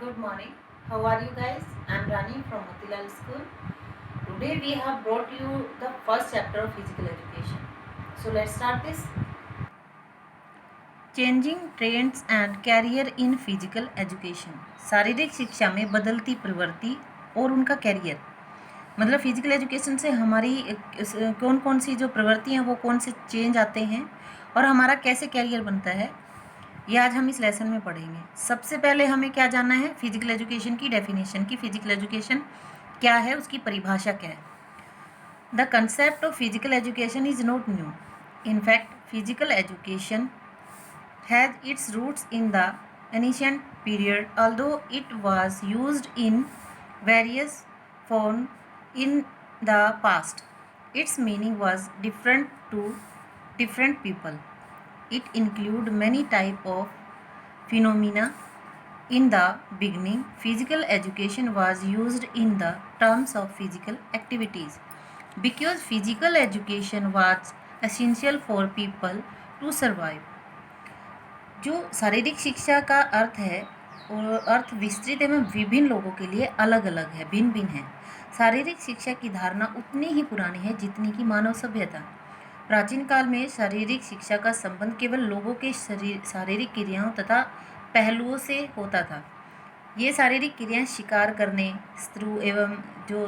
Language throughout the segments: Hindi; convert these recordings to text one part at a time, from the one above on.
Good morning. How are you guys? I am Rani from Motilal School. Today we have brought you the first chapter of physical education. So let's start this. Changing trends and career in physical education. शारीरिक शिक्षा में बदलती प्रवृत्ति और उनका कैरियर, मतलब फिजिकल एजुकेशन से हमारी कौन कौन सी जो प्रवृत्ति हैं वो कौन से चेंज आते हैं और हमारा कैसे कैरियर बनता है, ये आज हम इस लेसन में पढ़ेंगे। सबसे पहले हमें क्या जानना है, फिजिकल एजुकेशन की डेफिनेशन की। फिजिकल एजुकेशन क्या है, उसकी परिभाषा क्या है। The concept of physical education is not new. In fact physical education has its roots in the ancient period, although it was used in various forms in the past. Its meaning was different to different people. It included many types of phenomena. In the beginning, physical education was used in the terms of physical activities because physical education was essential for people to survive. जो शारीरिक शिक्षा का अर्थ है और अर्थ विस्तृत एवं विभिन्न लोगों के लिए अलग अलग है, भिन्न भिन्न है। शारीरिक शिक्षा की धारणा उतनी ही पुरानी है जितनी कि मानव सभ्यता। प्राचीन काल में शारीरिक शिक्षा का संबंध केवल लोगों के शारीरिक क्रियाओं तथा पहलुओं से होता था। ये शारीरिक क्रियाएं शिकार करने,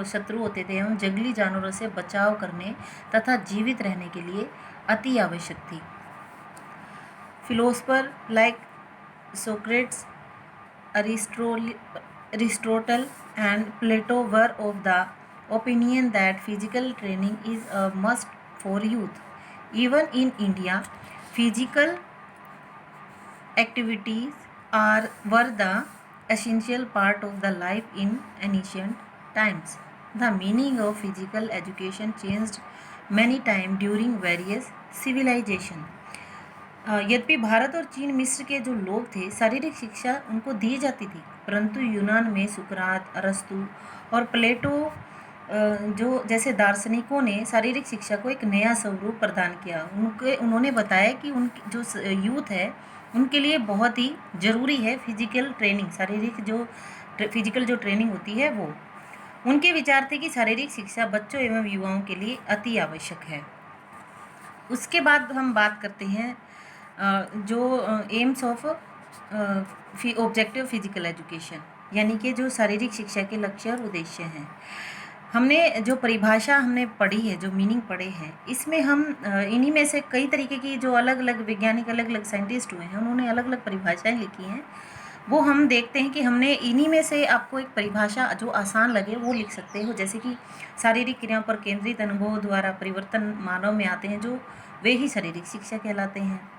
शत्रु होते थे एवं जंगली जानवरों से बचाव करने तथा जीवित रहने के लिए अति आवश्यक थी। Philosopher like Socrates, Aristotle and Plato were of the opinion that physical training is a must for youth. Even in India, physical activities were the essential part of the life in ancient times. The meaning of physical education changed many times during various civilizations. यद्यपि भारत और चीन मिस्र के जो लोग थे, शारीरिक शिक्षा उनको दी जाती थी, परंतु यूनान में सुकरात, अरस्तु और प्लेटो जो जैसे दार्शनिकों ने शारीरिक शिक्षा को एक नया स्वरूप प्रदान किया। उन्होंने बताया कि उनकी जो यूथ है उनके लिए बहुत ही ज़रूरी है फिजिकल ट्रेनिंग, फिजिकल जो ट्रेनिंग होती है वो। उनके विचार थे कि शारीरिक शिक्षा बच्चों एवं युवाओं के लिए अति आवश्यक है। उसके बाद हम बात करते हैं जो AIIMS of objective physical education, यानी कि जो शारीरिक शिक्षा के लक्ष्य और उद्देश्य हैं। हमने जो परिभाषा हमने पढ़ी है, जो मीनिंग पढ़े हैं, इसमें हम इन्हीं में से कई तरीके की जो अलग अलग वैज्ञानिक, अलग अलग साइंटिस्ट हुए हैं, उन्होंने अलग अलग परिभाषाएं लिखी हैं। वो हम देखते हैं कि हमने इन्हीं में से आपको एक परिभाषा जो आसान लगे वो लिख सकते हो। जैसे कि शारीरिक क्रियाओं पर केंद्रित अनुभव द्वारा परिवर्तन मानव में आते हैं, जो वे ही शारीरिक शिक्षा कहलाते हैं।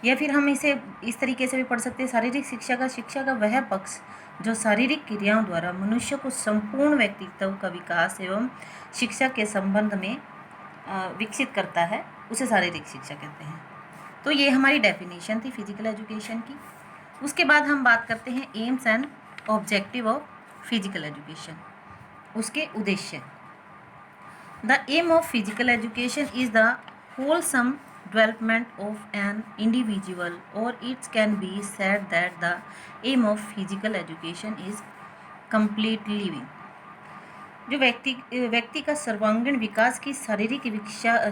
या फिर हम इसे इस तरीके से भी पढ़ सकते हैं, शारीरिक शिक्षा का वह पक्ष जो शारीरिक क्रियाओं द्वारा मनुष्य को संपूर्ण व्यक्तित्व का विकास एवं शिक्षा के संबंध में विकसित करता है, उसे शारीरिक शिक्षा कहते हैं। तो ये हमारी डेफिनेशन थी फिजिकल एजुकेशन की। उसके बाद हम बात करते हैं aims and objective of physical education, उसके उद्देश्य। The aim of physical education is the wholesome development of an individual, or it can be said that the aim of physical education is complete living. जो व्यक्ति का सर्वांगीण विकास की शारीरिक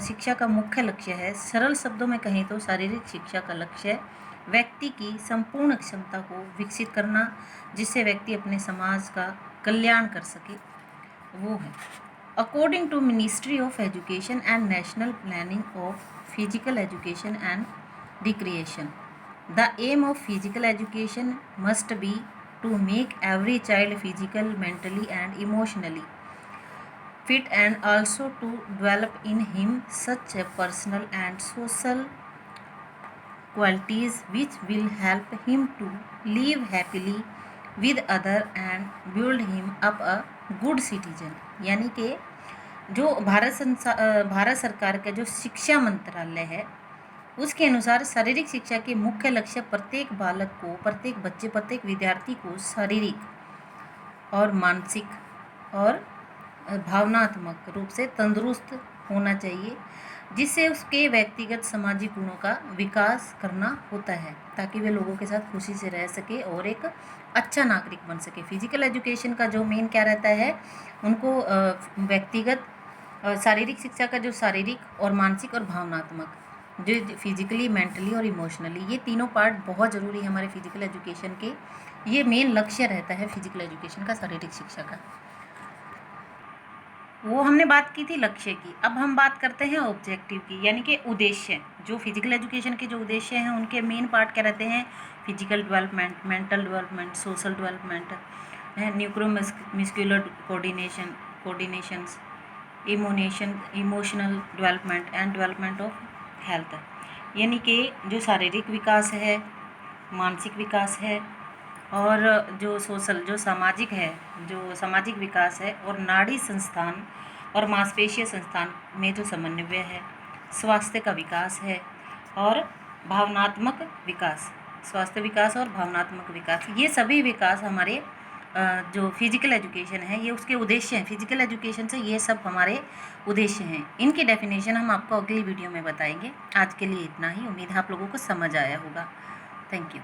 शिक्षा का मुख्य लक्ष्य है। सरल शब्दों में कहें तो शारीरिक शिक्षा का लक्ष्य व्यक्ति की संपूर्ण क्षमता को विकसित करना, जिससे व्यक्ति अपने समाज का कल्याण कर सके, वो है। According to Ministry of Education and National Planning of Physical Education and Recreation, the aim of physical education must be to make every child physical, mentally and emotionally fit, and also to develop in him such a personal and social qualities which will help him to live happily with other and build him up a good citizen. यानी कि जो भारत सरकार का जो शिक्षा मंत्रालय है, उसके अनुसार शारीरिक शिक्षा के मुख्य लक्ष्य प्रत्येक बालक को, प्रत्येक बच्चे, प्रत्येक विद्यार्थी को शारीरिक और मानसिक और भावनात्मक रूप से तंदुरुस्त होना चाहिए, जिससे उसके व्यक्तिगत सामाजिक गुणों का विकास करना होता है, ताकि वे लोगों के साथ खुशी से रह सके और एक अच्छा नागरिक बन सके। फिजिकल एजुकेशन का जो मेन क्या रहता है, उनको व्यक्तिगत शारीरिक शिक्षा का जो शारीरिक और मानसिक और भावनात्मक, जो फिजिकली, मेंटली और इमोशनली, ये तीनों पार्ट बहुत ज़रूरी है हमारे फिजिकल एजुकेशन के। ये मेन लक्ष्य रहता है फिजिकल एजुकेशन का, शारीरिक शिक्षा का। वो हमने बात की थी लक्ष्य की। अब हम बात करते हैं ऑब्जेक्टिव की, यानी कि उद्देश्य। जो फिजिकल एजुकेशन के जो उद्देश्य हैं उनके मेन पार्ट क्या रहते हैं, physical development, mental development, social development, neuromuscular coordinations, emotional development and development of health. यानी कि जो शारीरिक विकास है, मानसिक विकास है, और जो सोशल, जो सामाजिक है, जो सामाजिक विकास है, और नाड़ी संस्थान और मांसपेशीय संस्थान में जो समन्वय है, स्वास्थ्य का विकास है, और भावनात्मक विकास, स्वास्थ्य विकास और भावनात्मक विकास, ये सभी विकास हमारे जो फिजिकल एजुकेशन है ये उसके उद्देश्य हैं। फिजिकल एजुकेशन से ये सब हमारे उद्देश्य हैं। इनकी डेफिनेशन हम आपको अगली वीडियो में बताएंगे। आज के लिए इतना ही। उम्मीद है आप लोगों को समझ आया होगा। Thank you.